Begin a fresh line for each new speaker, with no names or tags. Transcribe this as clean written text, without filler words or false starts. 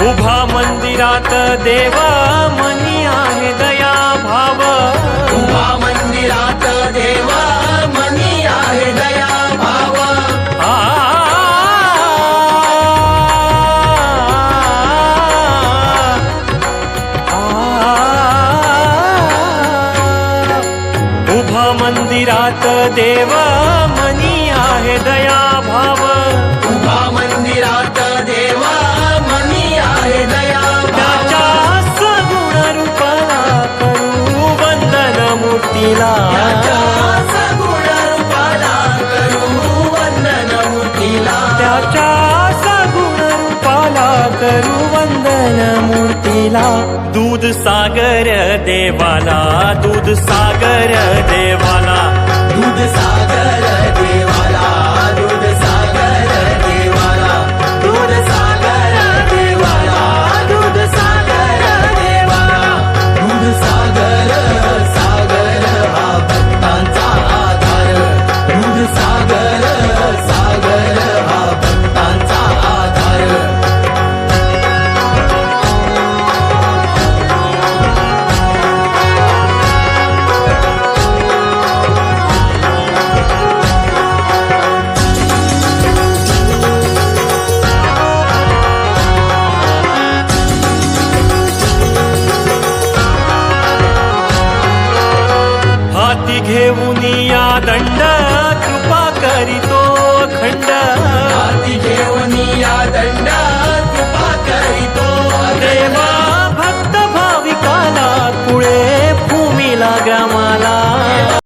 उभा मंदिरात देवा मनी आहे दया भाव
उभा मंदिरात देवा मनी आहे दया भाव
उभा मंदिरात देवा मनी आहे दया भाव
उभा मंदिरात देवा मनी आहे दया
त्याच्या सगुण रूपाला करू वंदन मूर्तीला
त्याच्या सगुण रूपाला करू वंदन मूर्तीला
त्याच्या सगुण रूपाला करू वंदन मूर्तीला दूध सागर देवाला दूध सागर देवाला
दूध सागर देवाला दूध सागर देवाला दूध सागर देवाला दूध सागर देवाला दूध सागर सागर हा भक्तांचा आधार दूध सागर सागर हा भक्तांचा आधार
हाती घेऊन या दंड